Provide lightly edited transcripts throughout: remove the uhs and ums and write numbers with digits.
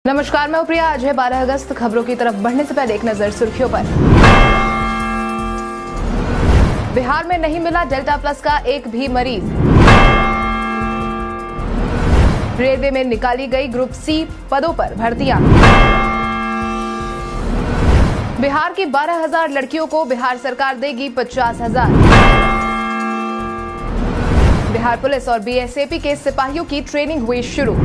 नमस्कार, मैं प्रिया। आज है 12 अगस्त। खबरों की तरफ बढ़ने से पहले एक नजर सुर्खियों पर। बिहार में नहीं मिला डेल्टा प्लस का एक भी मरीज। रेलवे में निकाली गई ग्रुप सी पदों पर भर्तियां। बिहार की 12,000 लड़कियों को बिहार सरकार देगी 50,000। बिहार पुलिस और बीएसएफी के सिपाहियों की ट्रेनिंग हुई शुरू।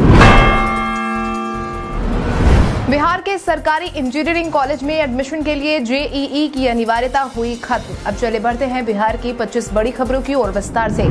बिहार के सरकारी इंजीनियरिंग कॉलेज में एडमिशन के लिए जेईई की अनिवार्यता हुई खत्म। अब चले बढ़ते हैं बिहार की 25 बड़ी खबरों की ओर विस्तार से।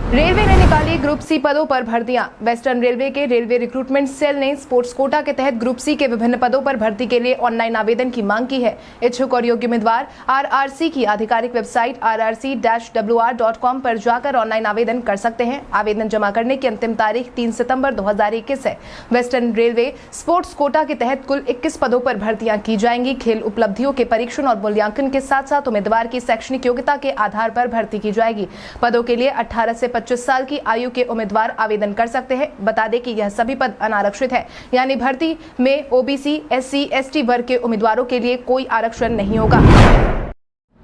रेलवे ने निकाली ग्रुप सी पदों पर भर्तियां। वेस्टर्न रेलवे के रेलवे रिक्रूटमेंट सेल ने स्पोर्ट्स कोटा के तहत ग्रुप सी के विभिन्न पदों पर भर्ती के लिए ऑनलाइन आवेदन की मांग की है। इच्छुक और योग्य उम्मीदवार आरआरसी की आधिकारिक वेबसाइट rrc-wr.com पर जाकर ऑनलाइन आवेदन कर सकते हैं। आवेदन जमा करने की अंतिम तारीख 3 सितंबर 2021 है। वेस्टर्न रेलवे स्पोर्ट्स कोटा के तहत कुल 21 पदों पर भर्तियां की जाएंगी। खेल उपलब्धियों के परीक्षण और मूल्यांकन के साथ साथ उम्मीदवार की शैक्षणिक योग्यता के आधार पर भर्ती की जाएगी। पदों के लिए 18 से 25 साल की आयु के उम्मीदवार आवेदन कर सकते हैं। बता दें कि यह सभी पद अनारक्षित है, यानी भर्ती में ओबीसी, एससी, एसटी वर्ग के उम्मीदवारों के लिए कोई आरक्षण नहीं होगा।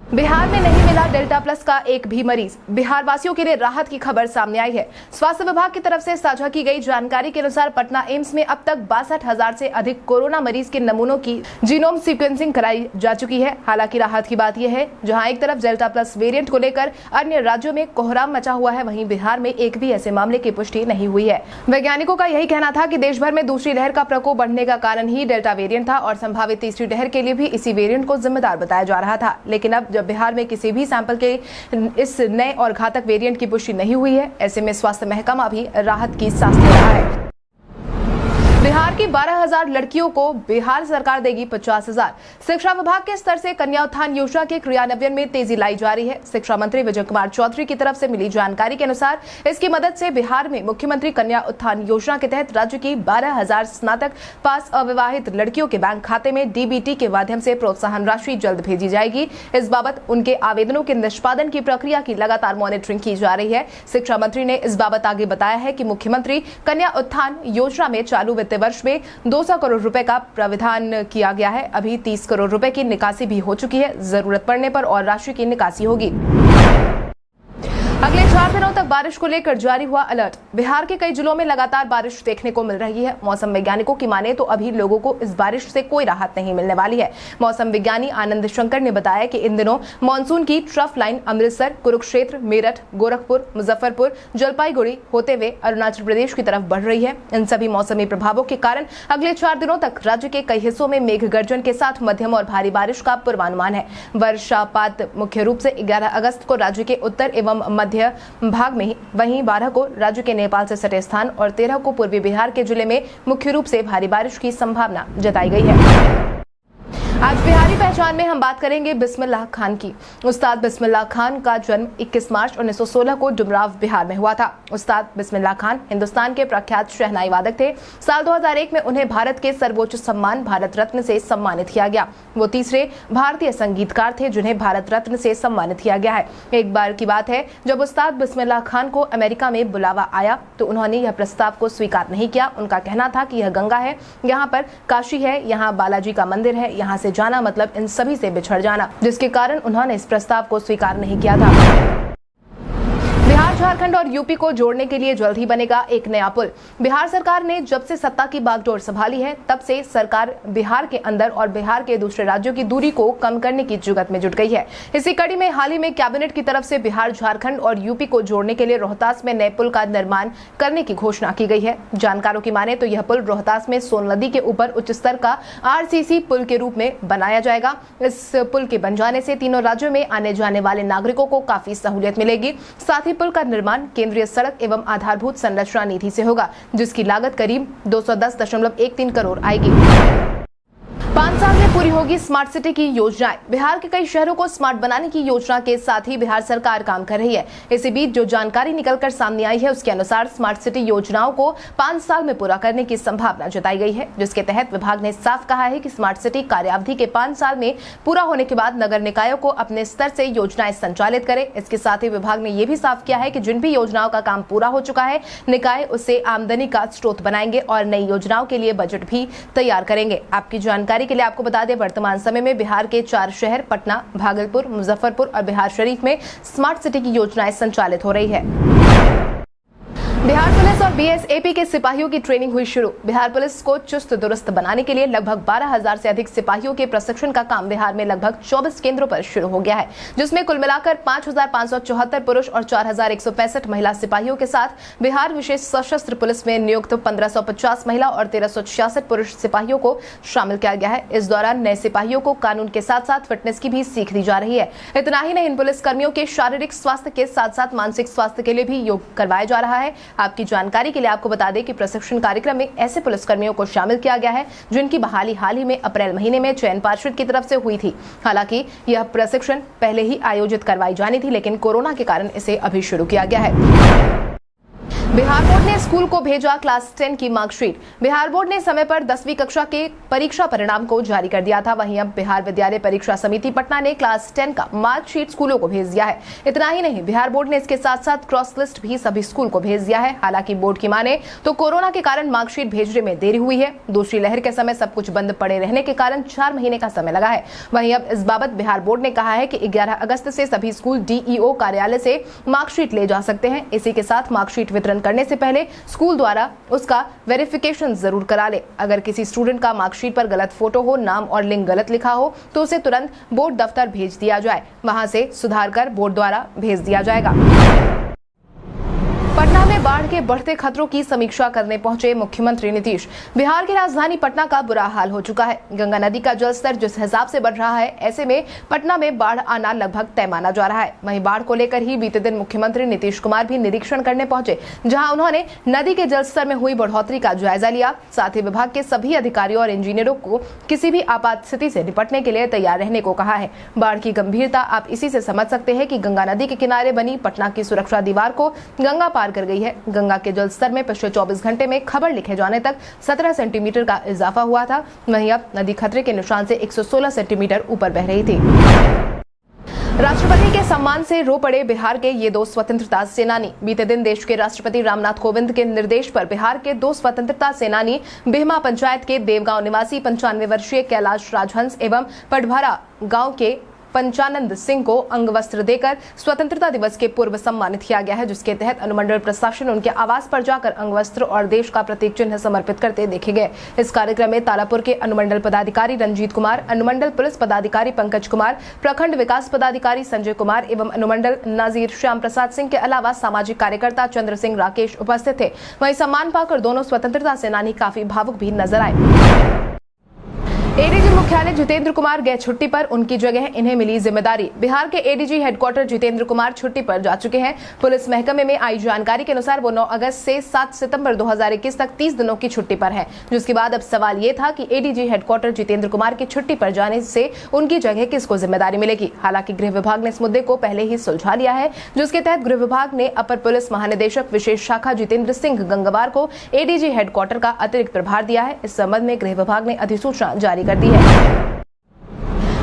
बिहार में नहीं मिला डेल्टा प्लस का एक भी मरीज। बिहार वासियों के लिए राहत की खबर सामने आई है। स्वास्थ्य विभाग की तरफ से साझा की गई जानकारी के अनुसार पटना एम्स में अब तक 62,000 से अधिक कोरोना मरीज के नमूनों की जीनोम सीक्वेंसिंग कराई जा चुकी है। हालांकि राहत की बात यह है, जहां एक तरफ डेल्टा प्लस वेरिएंट को लेकर अन्य राज्यों में कोहराम मचा हुआ है, वहीं बिहार में एक भी ऐसे मामले की पुष्टि नहीं हुई है। वैज्ञानिकों का यही कहना था कि देश भर में दूसरी लहर का प्रकोप बढ़ने का कारण ही डेल्टा वेरिएंट था और संभावित तीसरी लहर के लिए भी इसी वेरिएंट को जिम्मेदार बताया जा रहा था। लेकिन अब जब बिहार में किसी भी सैंपल के इस नए और घातक वेरिएंट की पुष्टि नहीं हुई है, ऐसे में स्वास्थ्य महकमा भी राहत की सांस ले रहा है। बिहार की 12,000 लड़कियों को बिहार सरकार देगी 50,000। शिक्षा विभाग के स्तर से कन्या उत्थान योजना के क्रियान्वयन में तेजी लाई जा रही है। शिक्षा मंत्री विजय कुमार चौधरी की तरफ से मिली जानकारी के अनुसार इसकी मदद से बिहार में मुख्यमंत्री कन्या उत्थान योजना के तहत राज्य की 12,000 स्नातक पास अविवाहित लड़कियों के बैंक खाते में डीबीटी के माध्यम से प्रोत्साहन राशि जल्द भेजी जाएगी। इस बाबत उनके आवेदनों के निष्पादन की प्रक्रिया की लगातार मॉनिटरिंग की जा रही है। शिक्षा मंत्री ने इस बाबत आगे बताया है कि मुख्यमंत्री कन्या उत्थान योजना में चालू वित्त वर्ष में 200 करोड़ रुपए का प्रावधान किया गया है। अभी 30 करोड़ रुपए की निकासी भी हो चुकी है। जरूरत पड़ने पर और राशि की निकासी होगी। अगले 4 दिनों तक बारिश को लेकर जारी हुआ अलर्ट। बिहार के कई जिलों में लगातार बारिश देखने को मिल रही है। मौसम वैज्ञानिकों की माने तो अभी लोगों को इस बारिश से कोई राहत नहीं मिलने वाली है। मौसम विज्ञानी आनंद शंकर ने बताया कि इन दिनों मानसून की ट्रफ लाइन अमृतसर, कुरुक्षेत्र, मेरठ, गोरखपुर, मुजफ्फरपुर, जलपाईगुड़ी होते हुए अरुणाचल प्रदेश की तरफ बढ़ रही है। इन सभी मौसमी प्रभावों के कारण अगले 4 दिनों तक राज्य के कई हिस्सों में मेघ गर्जन के साथ मध्यम और भारी बारिश का पूर्वानुमान है। वर्षापात मुख्य रूप से 11 अगस्त को राज्य के उत्तर एवं मध्य भाग में, वहीं 12 को राज्य के नेपाल से सटे स्थान और 13 को पूर्वी बिहार के जिले में मुख्य रूप से भारी बारिश की संभावना जताई गई है। आज बिहारी पहचान में हम बात करेंगे बिस्मिल्लाह खान की। उस्ताद बिस्मिल्लाह खान का जन्म 21 मार्च 1916 को डुमराव बिहार में हुआ था। उस्ताद बिस्मिल्लाह खान हिंदुस्तान के प्रख्यात शहनाई वादक थे। साल 2001 में उन्हें भारत के सर्वोच्च सम्मान भारत रत्न से सम्मानित किया गया। वो तीसरे भारतीय संगीतकार थे जिन्हें भारत रत्न से सम्मानित किया गया है। एक बार की बात है, जब उस्ताद बिस्मिल्लाह खान को अमेरिका में बुलावा आया तो उन्होंने यह प्रस्ताव को स्वीकार नहीं किया। उनका कहना था कि यह गंगा है, यहाँ पर काशी है, यहाँ बालाजी का मंदिर है, यहाँ से जाना मतलब इन सभी से बिछड़ जाना, जिसके कारण उन्होंने इस प्रस्ताव को स्वीकार नहीं किया था। बिहार, झारखंड और यूपी को जोड़ने के लिए जल्द ही बनेगा एक नया पुल। बिहार सरकार ने जब से सत्ता की बागडोर संभाली है, तब से सरकार बिहार के अंदर और बिहार के दूसरे राज्यों की दूरी को कम करने की जुगत में जुट गई है। इसी कड़ी में हाल ही में कैबिनेट की तरफ से बिहार, झारखंड और यूपी को जोड़ने के लिए रोहतास में नए पुल का निर्माण करने की घोषणा की गई है। जानकारों की माने तो यह पुल रोहतास में सोन नदी के ऊपर उच्च स्तर का आरसीसी पुल के रूप में बनाया जाएगा। इस पुल के बन जाने से तीनों राज्यों में आने जाने वाले नागरिकों को काफी सहूलियत मिलेगी। साथ ही पुल का निर्माण केंद्रीय सड़क एवं आधारभूत संरचना निधि से होगा, जिसकी लागत करीब 210.13 करोड़ आएगी। 5 साल में पूरी होगी स्मार्ट सिटी की योजनाएं। बिहार के कई शहरों को स्मार्ट बनाने की योजना के साथ ही बिहार सरकार काम कर रही है। इसी बीच जो जानकारी निकलकर सामने आई है उसके अनुसार स्मार्ट सिटी योजनाओं को 5 साल में पूरा करने की संभावना जताई गई है, जिसके तहत विभाग ने साफ कहा है कि स्मार्ट सिटी कार्यावधि के 5 साल में पूरा होने के बाद नगर निकायों को अपने स्तर से योजनाएं संचालित करे। इसके साथ ही विभाग ने यह भी साफ किया है कि जिन भी योजनाओं का काम पूरा हो चुका है, निकाय उसे आमदनी का स्रोत बनाएंगे और नई योजनाओं के लिए बजट भी तैयार करेंगे। आपकी जानकारी के लिए आपको बता दें, वर्तमान समय में बिहार के 4 शहर पटना, भागलपुर, मुजफ्फरपुर और बिहार शरीफ में स्मार्ट सिटी की योजनाएं संचालित हो रही है। बिहार पुलिस और बीएसएपी के सिपाहियों की ट्रेनिंग हुई शुरू। बिहार पुलिस को चुस्त दुरुस्त बनाने के लिए लगभग 12,000 से अधिक सिपाहियों के प्रशिक्षण का काम बिहार में लगभग 24 केंद्रों पर शुरू हो गया है, जिसमें कुल मिलाकर 5,574 पुरुष और 4,165 महिला सिपाहियों के साथ बिहार विशेष सशस्त्र पुलिस में नियुक्त 1,550 महिला और 1,366 पुरुष सिपाहियों को शामिल किया गया है। इस दौरान नए सिपाहियों को कानून के साथ साथ फिटनेस की भी सीख दी जा रही है। इतना ही नहीं, इन पुलिस कर्मियों के शारीरिक स्वास्थ्य के साथ साथ मानसिक स्वास्थ्य के लिए भी योग करवाया जा रहा है। आपकी जानकारी के लिए आपको बता दें कि प्रशिक्षण कार्यक्रम में ऐसे पुलिसकर्मियों को शामिल किया गया है जिनकी बहाली हाल ही में अप्रैल महीने में चयन पार्षद की तरफ से हुई थी। हालांकि यह प्रशिक्षण पहले ही आयोजित करवाई जानी थी, लेकिन कोरोना के कारण इसे अभी शुरू किया गया है। बिहार बोर्ड ने स्कूल को भेजा क्लास 10 की मार्कशीट। बिहार बोर्ड ने समय पर 10वीं कक्षा के परीक्षा परिणाम को जारी कर दिया था। वहीं अब बिहार विद्यालय परीक्षा समिति पटना ने क्लास 10 का मार्कशीट स्कूलों को भेज दिया है। इतना ही नहीं, बिहार बोर्ड ने इसके साथ साथ क्रॉस लिस्ट भी सभी स्कूल को भेज दिया है। हालांकि बोर्ड की माने तो कोरोना के कारण मार्कशीट भेजने में देरी हुई है। दूसरी लहर के समय सब कुछ बंद पड़े रहने के कारण 4 महीने का समय लगा है। वहीं अब इस बाबत बिहार बोर्ड ने कहा है कि 11 अगस्त से सभी स्कूल डीईओ कार्यालय से मार्कशीट ले जा सकते हैं। इसी के साथ मार्कशीट वितरण करने से पहले स्कूल द्वारा उसका वेरिफिकेशन जरूर करा ले। अगर किसी स्टूडेंट का मार्कशीट पर गलत फोटो हो, नाम और लिंक गलत लिखा हो तो उसे तुरंत बोर्ड दफ्तर भेज दिया जाए, वहां से सुधार कर बोर्ड द्वारा भेज दिया जाएगा। पटना में बाढ़ के बढ़ते खतरों की समीक्षा करने पहुंचे मुख्यमंत्री नीतीश। बिहार की राजधानी पटना का बुरा हाल हो चुका है। गंगा नदी का जलस्तर जिस हिसाब से बढ़ रहा है, ऐसे में पटना में बाढ़ आना लगभग तय माना जा रहा है। वहीं बाढ़ को लेकर ही बीते दिन मुख्यमंत्री नीतीश कुमार भी निरीक्षण करने पहुंचे, जहां उन्होंने नदी के जलस्तर में हुई बढ़ोतरी का जायजा लिया। साथ ही विभाग के सभी अधिकारियों और इंजीनियरों को किसी भी आपात स्थिति से निपटने के लिए तैयार रहने को कहा है। बाढ़ की गंभीरता आप इसी से समझ सकते हैं कि गंगा नदी के किनारे बनी पटना की सुरक्षा दीवार को गंगा पार कर गई है। गंगा के जलस्तर में पिछले 24 घंटे में खबर लिखे जाने तक 17 सेंटीमीटर का इजाफा हुआ था। वहीं अब नदी खतरे के निशान से 116 सेंटीमीटर ऊपर बह रही थी। राष्ट्रपति के सम्मान से रो पड़े बिहार के ये 2 स्वतंत्रता सेनानी। बीते दिन देश के राष्ट्रपति रामनाथ कोविंद के निर्देश पर बिहार के 2 स्वतंत्रता सेनानी बिहमा पंचायत के देवगांव निवासी 95 वर्षीय कैलाश राजहंस एवं पटभरा गांव के पंचानंद सिंह को अंग वस्त्र देकर स्वतंत्रता दिवस के पूर्व सम्मानित किया गया है, जिसके तहत अनुमंडल प्रशासन उनके आवास पर जाकर अंग वस्त्र और देश का प्रतीक चिन्ह समर्पित करते देखे गए। इस कार्यक्रम में तालापुर के अनुमंडल पदाधिकारी रंजीत कुमार, अनुमंडल पुलिस पदाधिकारी पंकज कुमार, प्रखंड विकास पदाधिकारी संजय कुमार एवं अनुमंडल नाजिर श्याम प्रसाद सिंह के अलावा सामाजिक कार्यकर्ता चंद्र सिंह राकेश उपस्थित थे। वहीं सम्मान पाकर दोनों स्वतंत्रता सेनानी काफी भावुक भी नजर आए। एडीजी मुख्यालय जितेंद्र कुमार गए छुट्टी पर, उनकी जगह इन्हें मिली जिम्मेदारी। बिहार के एडीजी हेडक्वार्टर जितेंद्र कुमार छुट्टी पर जा चुके हैं। पुलिस महकमे में आई जानकारी के अनुसार वो 9 अगस्त से 7 सितंबर 2021 तक 30 दिनों की छुट्टी पर हैं। जिसके बाद अब सवाल ये था कि एडीजी हेडक्वार्टर जितेंद्र कुमार की छुट्टी पर जाने से उनकी जगह किसको जिम्मेदारी मिलेगी। हालांकि गृह विभाग ने इस मुद्दे को पहले ही सुलझा लिया है, जिसके तहत गृह विभाग ने अपर पुलिस महानिदेशक विशेष शाखा जितेंद्र सिंह गंगवार को एडीजी हेडक्वार्टर का अतिरिक्त प्रभार दिया है। इस संबंध में गृह विभाग ने अधिसूचना जारी कर दी है।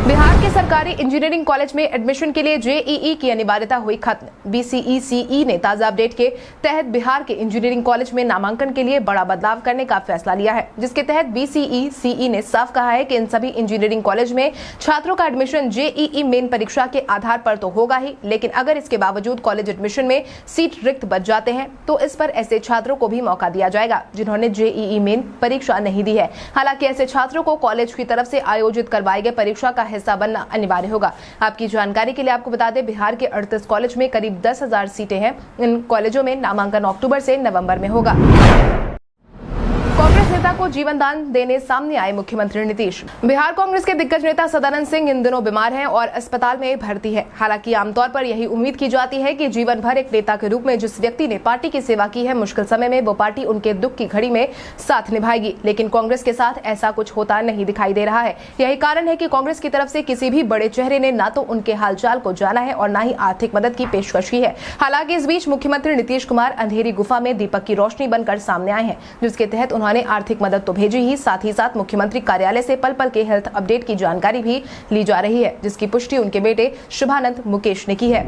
बिहार के सरकारी इंजीनियरिंग कॉलेज में एडमिशन के लिए जेईई की अनिवार्यता हुई खत्म। बीसीईसीई ने ताजा अपडेट के तहत बिहार के इंजीनियरिंग कॉलेज में नामांकन के लिए बड़ा बदलाव करने का फैसला लिया है, जिसके तहत बीसीईसीई ने साफ कहा है कि इन सभी इंजीनियरिंग कॉलेज में छात्रों का एडमिशन जेईई मेन परीक्षा के आधार पर तो होगा ही, लेकिन अगर इसके बावजूद कॉलेज एडमिशन में सीट रिक्त बच जाते हैं तो इस पर ऐसे छात्रों को भी मौका दिया जाएगा जिन्होंने जेईई मेन परीक्षा नहीं दी है। हालांकि ऐसे छात्रों को कॉलेज की तरफ से आयोजित करवाई गई परीक्षा का हिस्सा बनना अनिवार्य होगा। आपकी जानकारी के लिए आपको बता दें, बिहार के 38 कॉलेज में करीब 10,000 सीटें हैं। इन कॉलेजों में नामांकन अक्टूबर से नवंबर में होगा। कांग्रेस नेता को जीवन दान देने सामने आए मुख्यमंत्री नीतीश। बिहार कांग्रेस के दिग्गज नेता सदानंद सिंह इन दिनों बीमार हैं और अस्पताल में भर्ती है। हालांकि आमतौर पर यही उम्मीद की जाती है कि जीवन भर एक नेता के रूप में जिस व्यक्ति ने पार्टी की सेवा की है, मुश्किल समय में वो पार्टी उनके दुख की घड़ी में साथ निभाएगी। लेकिन कांग्रेस के साथ ऐसा कुछ होता नहीं दिखाई दे रहा है। यही कारण है कि कांग्रेस की तरफ से किसी भी बड़े चेहरे ने ना तो उनके हालचाल को जाना है और न ही आर्थिक मदद की पेशकश की है। हालांकि इस बीच मुख्यमंत्री नीतीश कुमार अंधेरी गुफा में दीपक की रोशनी बनकर सामने आए हैं, जिसके तहत उन्होंने आर्थिक मदद तो भेजी ही साथ मुख्यमंत्री कार्यालय से पल पल के हेल्थ अपडेट की जानकारी भी ली जा रही है, जिसकी पुष्टि उनके बेटे शुभानंद मुकेश ने की है।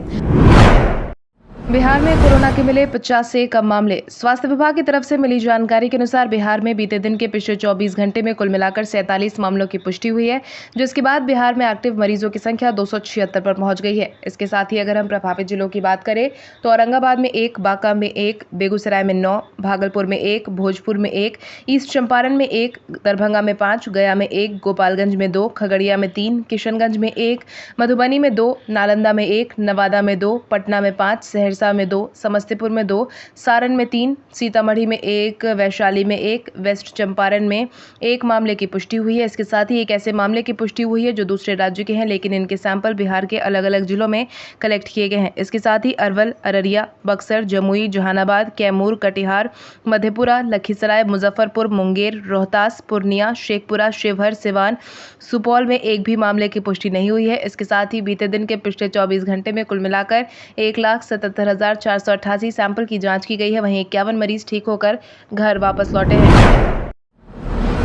बिहार में कोरोना के मिले 50 से कम मामले। स्वास्थ्य विभाग की तरफ से मिली जानकारी के अनुसार बिहार में बीते दिन के पिछले 24 घंटे में कुल मिलाकर 47 मामलों की पुष्टि हुई है, जिसके बाद बिहार में एक्टिव मरीजों की संख्या 276 पर पहुंच गई है। इसके साथ ही अगर हम प्रभावित जिलों की बात करें तो औरंगाबाद में 1, बांका में 1, बेगूसराय में 9, भागलपुर में 1, भोजपुर में 1, ईस्ट चंपारण में 1, दरभंगा में 5, गया में 1, गोपालगंज में 2, खगड़िया में 3, किशनगंज में 1, मधुबनी में 2, नालंदा में 1, नवादा में 2, पटना में 5, सहरसा में 2, समस्तीपुर में 2, सारण में 3, सीतामढ़ी में 1, वैशाली में 1, वेस्ट चंपारण में 1 मामले की पुष्टि हुई है। इसके साथ ही एक ऐसे मामले की पुष्टि हुई है जो दूसरे राज्य के हैं, लेकिन इनके सैंपल बिहार के अलग अलग जिलों में कलेक्ट किए गए हैं। इसके साथ ही अरवल, अररिया, बक्सर, जमुई, जहानाबाद, कैमूर, कटिहार, मधेपुरा, लखीसराय, मुजफ्फरपुर, मुंगेर, रोहतास, पूर्णिया, शेखपुरा, शिवहर, सिवान, सुपौल में एक भी मामले की पुष्टि नहीं हुई है। इसके साथ ही बीते दिन के पिछले 24 घंटे में कुल मिलाकर 1,77,488 सैंपल की जांच की गई है। वहीं 51 मरीज ठीक होकर घर वापस लौटे हैं।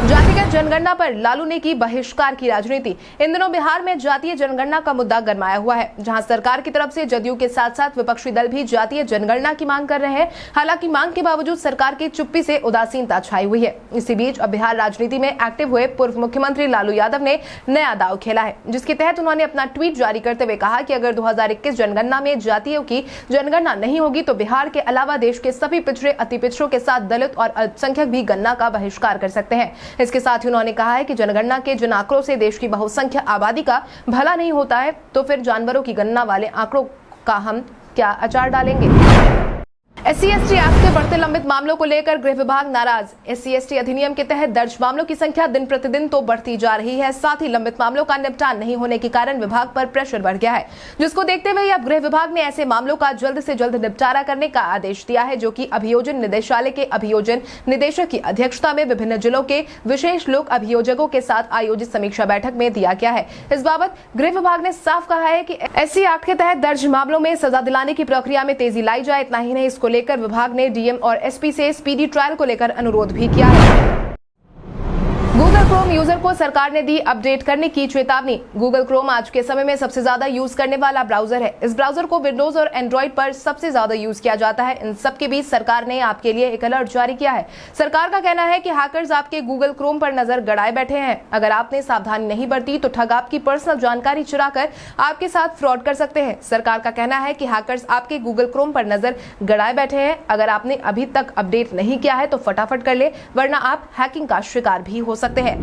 जातिगत जनगणना पर लालू ने की बहिष्कार की राजनीति। इन दिनों बिहार में जातीय जनगणना का मुद्दा गरमाया हुआ है, जहां सरकार की तरफ से जदयू के साथ साथ विपक्षी दल भी जातीय जनगणना की मांग कर रहे हैं। हालांकि मांग के बावजूद सरकार की चुप्पी से उदासीनता छाई हुई है। इसी बीच अब बिहार राजनीति में एक्टिव हुए पूर्व मुख्यमंत्री लालू यादव ने नया दांव खेला है, जिसके तहत उन्होंने अपना ट्वीट जारी करते हुए कहा कि अगर 2021 जनगणना में जातियों की जनगणना नहीं होगी तो बिहार के अलावा देश के सभी पिछड़े, अति पिछड़ों के साथ दलित और अल्पसंख्यक भी गणना का बहिष्कार कर सकते हैं। इसके साथ ही उन्होंने कहा है कि जनगणना के जिन आंकड़ों से देश की बहुसंख्यक आबादी का भला नहीं होता है, तो फिर जानवरों की गणना वाले आंकड़ों का हम क्या अचार डालेंगे। SC/ST एक्ट के बढ़ते लंबित मामलों को लेकर गृह विभाग नाराज। SC/ST अधिनियम के तहत दर्ज मामलों की संख्या दिन प्रतिदिन तो बढ़ती जा रही है, साथ ही लंबित मामलों का निपटान नहीं होने के कारण विभाग पर प्रेशर बढ़ गया है, जिसको देखते हुए अब गृह विभाग ने ऐसे मामलों का जल्द से जल्द निपटारा करने का आदेश दिया है, जो कि अभियोजन निदेशालय के अभियोजन निदेशक की अध्यक्षता में विभिन्न जिलों के विशेष लोक अभियोजकों के साथ आयोजित समीक्षा बैठक में दिया गया है। इस बाबत गृह विभाग ने साफ कहा है कि SC एक्ट के तहत दर्ज मामलों में सजा दिलाने की प्रक्रिया में तेजी लाई जाए। इतना ही नहीं, इसको लेकर विभाग ने डीएम और एसपी से स्पीडी ट्रायल को लेकर अनुरोध भी किया है। गूगल क्रोम यूजर को सरकार ने दी अपडेट करने की चेतावनी। गूगल क्रोम आज के समय में सबसे ज्यादा यूज करने वाला ब्राउजर है। इस ब्राउजर को विंडोज और एंड्रॉइड पर सबसे ज्यादा यूज किया जाता है। इन सब के बीच सरकार ने आपके लिए एक अलर्ट जारी किया है। सरकार का कहना है कि हैकर्स आपके गूगल क्रोम पर नजर गड़ाए बैठे हैं। अगर आपने सावधानी नहीं बरती तो ठग आपकी पर्सनल जानकारी चुराकर आपके साथ फ्रॉड कर सकते हैं। सरकार का कहना है कि हैकर्स आपके गूगल क्रोम पर नजर गड़ाए बैठे हैं। अगर आपने अभी तक अपडेट नहीं किया है तो फटाफट कर ले, वरना आप हैकिंग का शिकार भी हो सकते हैं।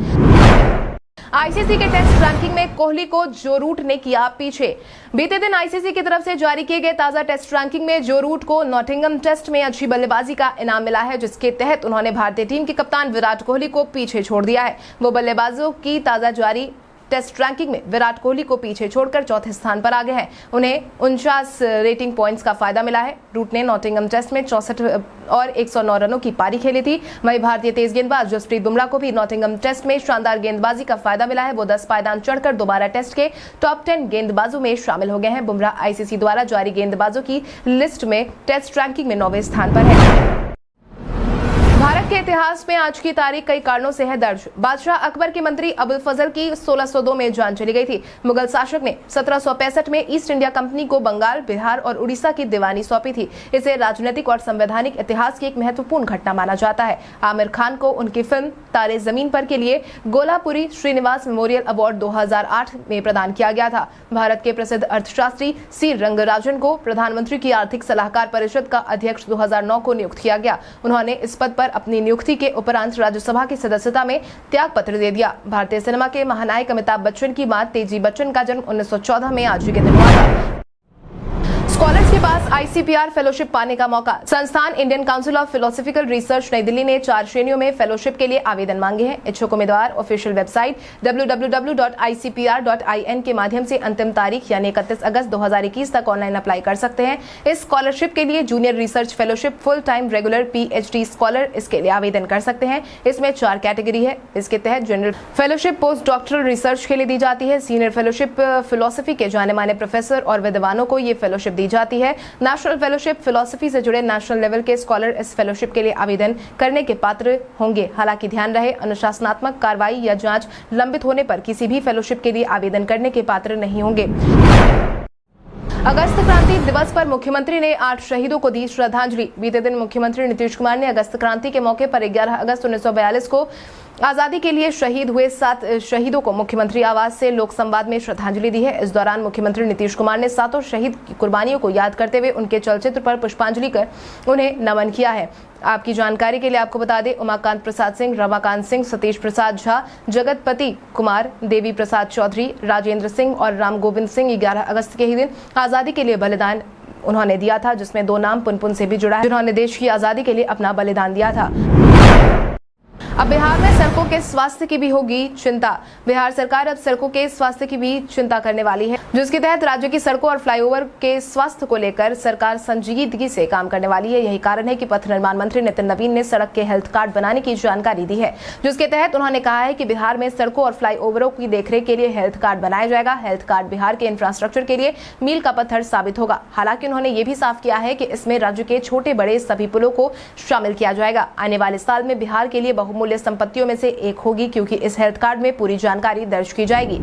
आईसीसी के टेस्ट रैंकिंग में कोहली को जो रूट ने किया पीछे। बीते दिन आईसीसी की तरफ से जारी किए गए ताजा टेस्ट रैंकिंग में जो रूट को नॉटिंघम टेस्ट में अच्छी बल्लेबाजी का इनाम मिला है, जिसके तहत उन्होंने भारतीय टीम के कप्तान विराट कोहली को पीछे छोड़ दिया है। वो बल्लेबाजों की ताजा जारी टेस्ट रैंकिंग में विराट कोहली को पीछे छोड़कर चौथे स्थान पर आ गए हैं। उन्हें 49 रेटिंग पॉइंट्स का फायदा मिला है। रूट ने नॉटिंघम टेस्ट में 64 और 109 रनों की पारी खेली थी। वहीं भारतीय तेज गेंदबाज जसप्रीत बुमराह को भी नॉटिंघम टेस्ट में शानदार गेंदबाजी का फायदा मिला है। वो 10 पायदान चढ़कर दोबारा टेस्ट के टॉप 10 गेंदबाजों में शामिल हो गए हैं। बुमराह आईसीसी द्वारा जारी गेंदबाजों की लिस्ट में टेस्ट रैंकिंग में 9वें स्थान पर है। भारत के इतिहास में आज की तारीख कई कारणों से है दर्ज। बादशाह अकबर के मंत्री अबुल फजल की 1602 में जान चली गई थी। मुगल शासक ने 1765 में ईस्ट इंडिया कंपनी को बंगाल, बिहार और उड़ीसा की दीवानी सौंपी थी। इसे राजनीतिक और संवैधानिक इतिहास की एक महत्वपूर्ण घटना माना जाता है। आमिर खान को उनकी फिल्म तारे जमीन पर के लिए गोलापुरी श्रीनिवास मेमोरियल अवार्ड 2008 में प्रदान किया गया था। भारत के प्रसिद्ध अर्थशास्त्री सी रंगराजन को प्रधानमंत्री की आर्थिक सलाहकार परिषद का अध्यक्ष 2009 को नियुक्त किया गया। उन्होंने इस पद पर अपनी नियुक्ति के उपरांत राज्यसभा की सदस्यता में त्याग पत्र दे दिया। भारतीय सिनेमा के महानायक अमिताभ बच्चन की मां तेजी बच्चन का जन्म 1914 में आज ही के दिन हुआ था। स्कॉलर्स के पास ICPR फेलोशिप पाने का मौका। संस्थान Indian council of philosophical research नई दिल्ली ने 4 श्रेणियों में फेलोशिप के लिए आवेदन मांगे हैं। इच्छुक उम्मीदवार ऑफिशियल वेबसाइट www.icpr.in के माध्यम से अंतिम तारीख यानी 31 अगस्त 2021 तक ऑनलाइन अप्लाई कर सकते हैं। इस स्कॉलरशिप के लिए junior research fellowship, full time regular PhD scholar इसके लिए आवेदन कर सकते हैं। इसमें 4 कैटेगरी है। इसके तहत general fellowship post doctoral research के लिए दी जाती है। सीनियर फेलोशिप फिलोसफी के जाने माने प्रोफेसर और विद्वानों को ये फेलोशिप दी जाती है। नेशनल फेलोशिप फिलोसफी से जुड़े नेशनल लेवल के स्कॉलर इस फेलोशिप के लिए आवेदन करने के पात्र होंगे। हालांकि ध्यान रहे, अनुशासनात्मक कार्रवाई या जांच लंबित होने पर किसी भी फेलोशिप के लिए आवेदन करने के पात्र नहीं होंगे। अगस्त क्रांति दिवस पर मुख्यमंत्री ने 8 शहीदों को दी श्रद्धांजलि। बीते दिन मुख्यमंत्री नीतीश कुमार ने अगस्त क्रांति के मौके पर 11 अगस्त 1942 को आजादी के लिए शहीद हुए 7 शहीदों को मुख्यमंत्री आवास से लोक संवाद में श्रद्धांजलि दी है। इस दौरान मुख्यमंत्री नीतीश कुमार ने 7 शहीद की कुर्बानियों को याद करते हुए उनके चलचित्र पर पुष्पांजलि कर उन्हें नमन किया है। आपकी जानकारी के लिए आपको बता दें, उमाकांत प्रसाद सिंह, रमाकांत सिंह, सतीश प्रसाद झा, जगतपति कुमार, देवी प्रसाद चौधरी, राजेंद्र सिंह और राम गोविंद सिंह 11 अगस्त के ही दिन आजादी के लिए बलिदान उन्होंने दिया था, जिसमें 2 नाम पुनपुन से भी जुड़ा है, जिन्होंने देश की आजादी के लिए अपना बलिदान दिया था। अब बिहार में सड़कों के स्वास्थ्य की भी होगी चिंता। बिहार सरकार अब सड़कों के स्वास्थ्य की भी चिंता करने वाली है, जिसके तहत राज्य की सड़कों और फ्लाईओवर के स्वास्थ्य को लेकर सरकार संजीदगी से काम करने वाली है। यही कारण है कि पथ निर्माण मंत्री नितिन नवीन ने सड़क के हेल्थ कार्ड बनाने की जानकारी दी है, जिसके तहत उन्होंने कहा है कि बिहार में सड़कों और फ्लाईओवरों की देखरेख के लिए हेल्थ कार्ड बनाया जाएगा। हेल्थ कार्ड बिहार के इंफ्रास्ट्रक्चर के लिए मील का पत्थर साबित होगा। हालांकि उन्होंने ये भी साफ किया है कि इसमें राज्य के छोटे बड़े सभी पुलों को शामिल किया जाएगा। आने वाले साल में बिहार के लिए बहुमूल्य संपत्तियों में से एक होगी, क्योंकि इस हेल्थ कार्ड में पूरी जानकारी दर्ज की जाएगी।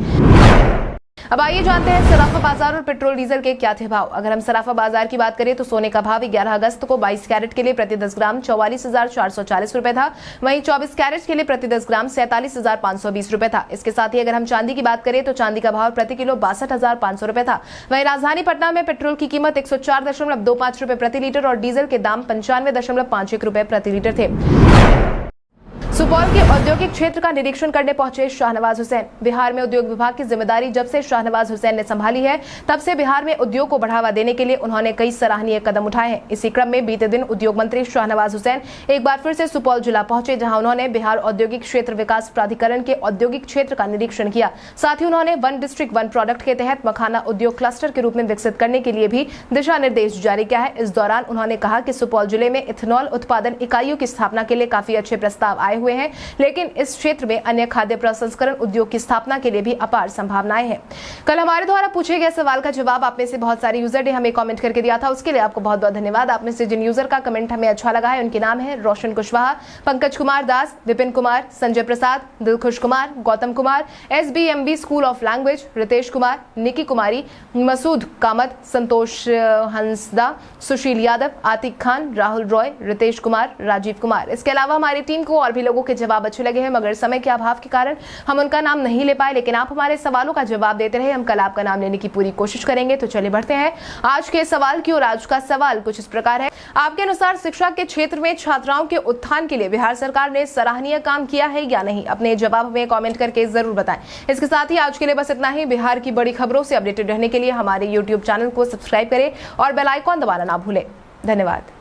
अब आइए जानते हैं सराफा बाजार और पेट्रोल डीजल के क्या थे भाव। अगर हम सराफा बाजार की बात करें तो सोने का भाव 11 अगस्त को 22 कैरेट के लिए प्रति 10 ग्राम 44,440 रुपए था। वहीं 24 कैरेट के लिए प्रति 10 ग्राम 47,520 रुपए था। इसके साथ ही अगर हम चांदी की बात करें तो चांदी का भाव प्रति किलो 62,500 रुपए था। वहीं राजधानी पटना में पेट्रोल की कीमत 104.25 रुपए प्रति लीटर और डीजल के दाम 95.51 रुपए प्रति लीटर थे। सुपौल के औद्योगिक क्षेत्र का निरीक्षण करने पहुंचे शाहनवाज हुसैन। बिहार में उद्योग विभाग की जिम्मेदारी जब से शाहनवाज हुसैन ने संभाली है, तब से बिहार में उद्योग को बढ़ावा देने के लिए उन्होंने कई सराहनीय कदम उठाए हैं। इसी क्रम में बीते दिन उद्योग मंत्री शाहनवाज हुसैन एक बार फिर से सुपौल जिला पहुंचे, जहां उन्होंने बिहार औद्योगिक क्षेत्र विकास प्राधिकरण के औद्योगिक क्षेत्र का निरीक्षण किया। साथ ही उन्होंने 1 डिस्ट्रिक्ट 1 प्रोडक्ट के तहत मखाना उद्योग क्लस्टर के रूप में विकसित करने के लिए भी दिशा निर्देश जारी किया है। इस दौरान उन्होंने कहा कि सुपौल जिले में इथेनॉल उत्पादन इकाइयों की स्थापना के लिए काफी अच्छे प्रस्ताव आए हुए हैं, लेकिन इस क्षेत्र में अन्य खाद्य प्रसंस्करण उद्योग की स्थापना के लिए भी अपार संभावनाएं हैं। कल हमारे द्वारा पूछे गए सवाल का जवाब आप में से बहुत सारे यूजर ने हमें कमेंट करके दिया था, उसके लिए आपको बहुत बहुत धन्यवाद। आप में से जिन यूजर का कमेंट हमें अच्छा लगा है उनके नाम है Roshan Kushwaha, Pankaj Kumar Das, Vipin Kumar, Sanjay Prasad, Dilkhush Kumar, Gautam Kumar, SBMB school of language, Ritesh Kumar, Niki Kumari, Masood Kamat, Santosh Hansda, Sushil Yadav, Atiq Khan, Rahul Roy, Ritesh Kumar, Rajeev Kumar. इसके अलावा हमारी टीम को और भी लोगों के जवाब अच्छे लगे हैं, मगर समय के अभाव के कारण हम उनका नाम नहीं ले पाए। लेकिन आप हमारे सवालों का जवाब देते रहे, हम कल आपका नाम लेने की पूरी कोशिश करेंगे। तो चलिए बढ़ते हैं आज के सवाल की ओर। आज का सवाल कुछ इस प्रकार है, आपके अनुसार शिक्षा के क्षेत्र में छात्राओं के उत्थान के लिए बिहार सरकार ने सराहनीय काम किया है या नहीं? अपने जवाब हमें कमेंट करके जरूर बताएं। इसके साथ ही आज के लिए बस इतना ही। बिहार की बड़ी खबरों से अपडेटेड रहने के लिए हमारे YouTube चैनल को सब्सक्राइब करें और बेल आइकॉन दबाना ना भूलें। धन्यवाद।